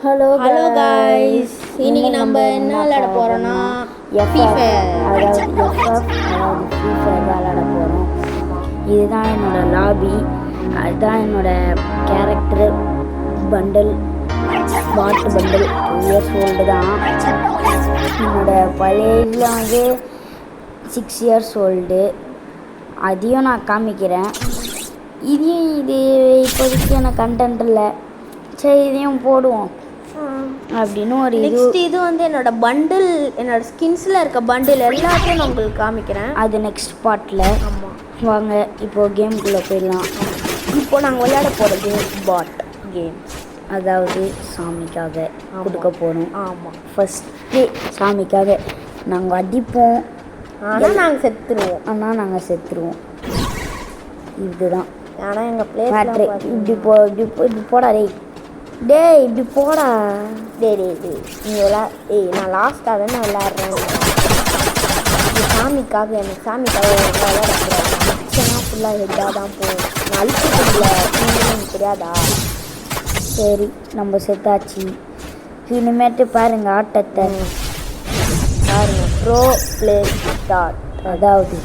Hello guys, இன்னைக்கு நம்ம என்ன விளையாட போகிறோன்னா ஃப்ரீ ஃபயர் விளையாட போகிறோம். இதுதான் என்னோடய லாபி, அதுதான் என்னோடய கேரக்டர் பண்டல், வாட்டு பண்டல். 2 years ஓல்டு தான். என்னோடய பழைய இதில் வந்து 6 years ஓல்டு. அதையும் நான் காமிக்கிறேன். இது இப்போதைக்கு எனக்கு கண்டென்ட் இல்லை, சரி இதையும் போடுவோம் அப்படின்னு ஒரு இது வந்து என்னோட பண்டில், என்னோட ஸ்கின்ஸில் இருக்க பண்டில் எல்லாத்தையும் நான் உங்களுக்கு காமிக்கிறேன். அது நெக்ஸ்ட் பார்ட்டில். ஆமாம், வாங்க இப்போ கேமுக்குள்ளே போயிடலாம். இப்போ நாங்கள் விளையாட போகிறது பாட் கேம், அதாவது சாமிக்காக கொடுக்க போகிறோம். ஆமாம், ஃபஸ்ட்டு சாமிக்காக நாங்கள் அடிப்போம், ஆனால் நாங்கள் செத்துருவோம். இதுதான் ஆனால் எங்கள் பிளேஸ் இப்படி போடா டேய் இப்படி போடா டேய் நான் லாஸ்ட்டாக தானே விளையாடுறேன். சாமிக்காக எனக்கு விளையாடக்கூடாது. மிச்சம்னா ஃபுல்லாக ஹெட்டாக தான் போகும். நான் அழிச்சிட்டு தெரியாதா? சரி, நம்ம செத்தாச்சு. இனிமேட்டு பாருங்க ஆட்டத்தை பாருங்க. Bro play start. அதாவது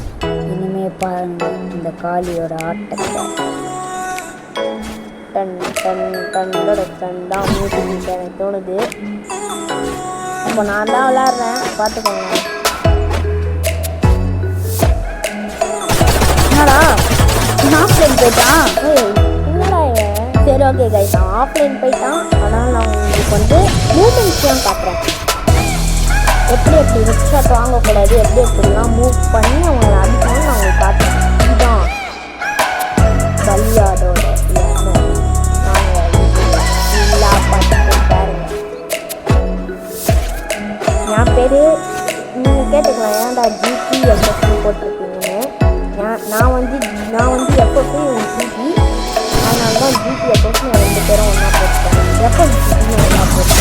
இனிமே பாருங்க இந்த காளியோட ஆட்டத்தை. டன் டன் டன்னோட டன் தான் மூட்டு எனக்கு தோணுது. இப்போ நான் தான் விளையாடுறேன், பார்த்துக்கோங்க. என்னடா ஆஃப்லைன் போயிட்டான்? என்னடா சரி, ஓகே கைஸ், நான் ஆஃப்லைன் போயிட்டான். அதனால் நான் உங்களுக்கு வந்து மூமெண்ட்ஸ்லாம் காட்டுறேன். எப்படி ஹெட் ஷாட் வாங்கக்கூடாது, எப்படிலாம் மூவ் பண்ணி அவங்களை அடிக்கணும்னு நான் உங்களுக்கு காட்டுறேன். இதுதான் பலியாடோட என் பேர் நீங்கள் கேட்டுக்கலாம், ஏன்டா ஜிபிஎஃப்எஸ்னு போட்டிருக்கீங்கன்னு. நான் வந்து எப்போப்போ ஜிபி, அதனால தான் ஜிபிஎஃப்எஸ்னு 2 பேரும் ஒன்றா போட்டுட்டாங்க. எப்போ ஜிபின்னு ஒன்றா போட்டு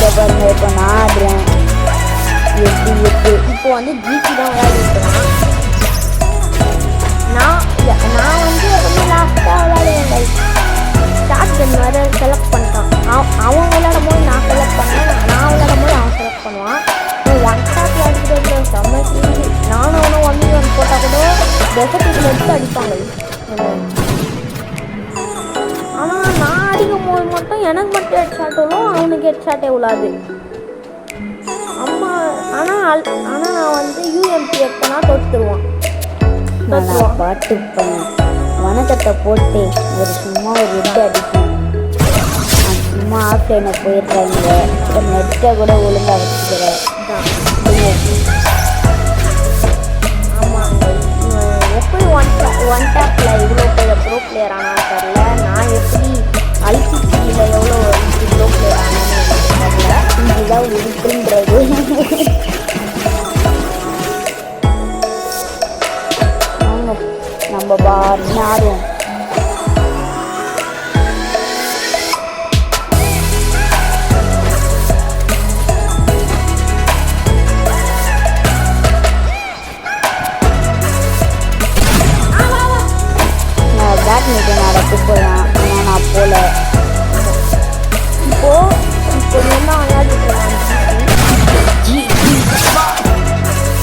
இப்போ நான் ஆடுறேன். இப்போ வந்து ஜிபி தான் விளையாடிருக்கிறேன். நான் வந்து எப்பவுமே லாஸ்ட்டாக விளையாடுவேன். ஸ்டார்ட் கன் வேறு செலக்ட் பண்ணிட்டான். அவன் விளையாடும் போது நான் செலக்ட் பண்ணேன், நான் விளையாடும் போது அவன் செலக்ட் பண்ணுவான். ஒன் ஷாட் அடிக்கிறது செம்ம சீரி. நானும் அவனும் 1v1 போட்டால் கூட டெசர்ட்டில் எடுத்து அடிப்பாங்க. ஆனால் நான் அடிக்கும் போது மட்டும் எனக்கு மட்டும் ஹெட் ஷாட் விழும், அவனுக்கு ஹெட் ஷாட்டே விழாது. அம்மா ஆனால் நான் வந்து யூஎம்பி எடுத்தனா தொட்டுருவான். பாட்டு வணக்கத்தை போட்டு சும்மா ஒரு விட்டு அடிப்பேன். சும்மா ஆஃப்லைனை போயிடுறாங்க, நெட்டை கூட ஒழுங்காக வச்சுக்கிறேன். ஆமாங்க, எப்படி ஒன் டேப்பில் இவ்வளோ பேர் ப்ரோ பிளேயர் ஆனால் தெரில. நான் எப்படி ஐசிசியில் எவ்வளோ ப்ரோ பிளேயர் ஆனான்னு தெரில. இதுதான் இருக்குன்றது. நம்ம ஆடும். பேட்மிண்டன் நடக்க போகலாம், ஆனால் நான் போகல. இப்போ என்ன விளையாடிட்டு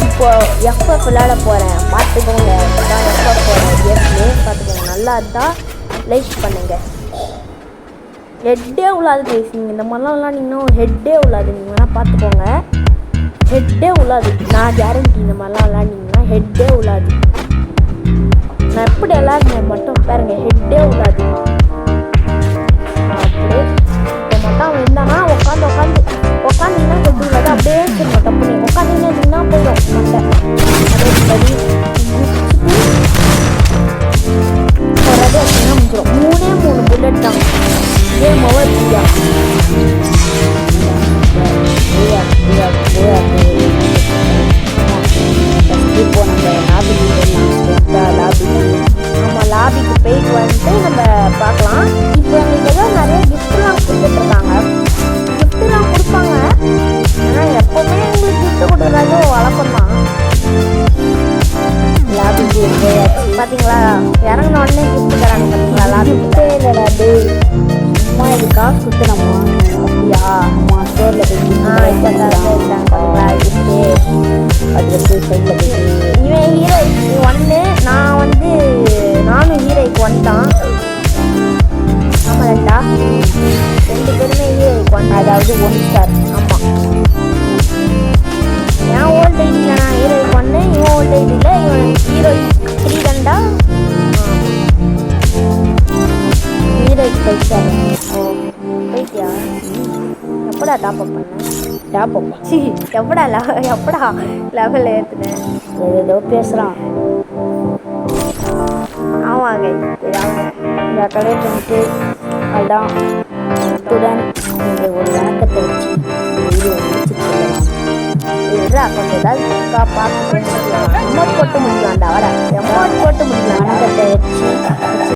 இப்போ எஃப்எஃப் விளையாட போகிறேன், பார்த்துக்கோங்க. இதான் எஃப்எஃப்போட கேம்லே பார்த்துக்கோங்க. நல்லா இருந்தால் லைக் பண்ணுங்கள். ஹெட்டே உள்ளாது கைஸ், நீங்கள் இந்த மாதிரிலாம் விளாண்டிங்கன்னா ஹெட்டே உள்ளாது. நீங்கள் வேணால் பார்த்துக்கோங்க, ஹெட்டே உள்ளாது. நான் கேரண்டி, இந்த மாதிரிலாம் விளாண்டிங்கன்னா ஹெட்டே உள்ளாது. நான் எப்படி விளாடுறேன் மட்டும் பாருங்க, ஹெட்டே உள்ளாது. அப்படியே இப்போ மட்டும் அவன் இருந்தானா உட்காந்திங்கன்னா ஹெட் உள்ளாது. அப்படியே திரும்ப தப்பு நீ உட்காந்துன்னா போயிடும் மண்டை. அதே ஒரு அடி அப்படின்னா முடிஞ்சிடும். 3 புல்லட் தான். Game over. இப்போ நம்ம லாபிக்கு போயிட்டு வந்துட்டு நம்ம பார்க்கலாம். இப்போ எங்களுக்கு ஏதோ நிறைய கிஃப்ட்லாம் கொடுத்துட்ருக்காங்க. கிஃப்ட்லாம் கொடுப்பாங்க, ஆனால் எப்போவுமே எங்களுக்கு கிஃப்ட் கொடுக்குறது வழக்கம் தான். லாபிக்கு பார்த்தீங்களா, இறங்கின உடனே கிஃப்ட் தராங்க. பார்த்தீங்களா, லாபிக்கு சும்மா இது காசு கொடுத்து நம்ம அப்படியா? அது வந்து சைடில் இவன் ஹீரோய்க்கு 1, நான் வந்து நானும் ஹீரோய்க்கு 1 தான். ஆமாடா, 2 பேருமே ஹீரோய்க்கு 1, அதாவது 1 ஸ்டார். ஆமாம். என் ஓல்ட் ஐடியில் நான் ஹீரோய்க்கு 1, இவன் ஓல்ட் ஐடியில் இவன் ஹீரோய்க்கு 3 தான்டா. ஹீரோய்க்கு 5 ஸ்டார். போயிட்டியா? எப்படா டாப்அப் பண்ணேன்? டாப்அப் எப்படா லெவல் ஏற்றுனேன்? ஏதோ பேசுகிறான். ஆமாங்க, இந்த கடையை பண்ணிட்டு அதுதான் இத்துடன் இந்த ஒரு வணக்கத்தை வச்சு வீடியோ முடிச்சு சொல்லலாம். கொஞ்சம் ஏதாவது பார்த்து எமோட் போட்டு முடிக்கலாம்டா. வர எமௌண்ட் போட்டு முடிக்கலாம். வணக்கத்தை வச்சு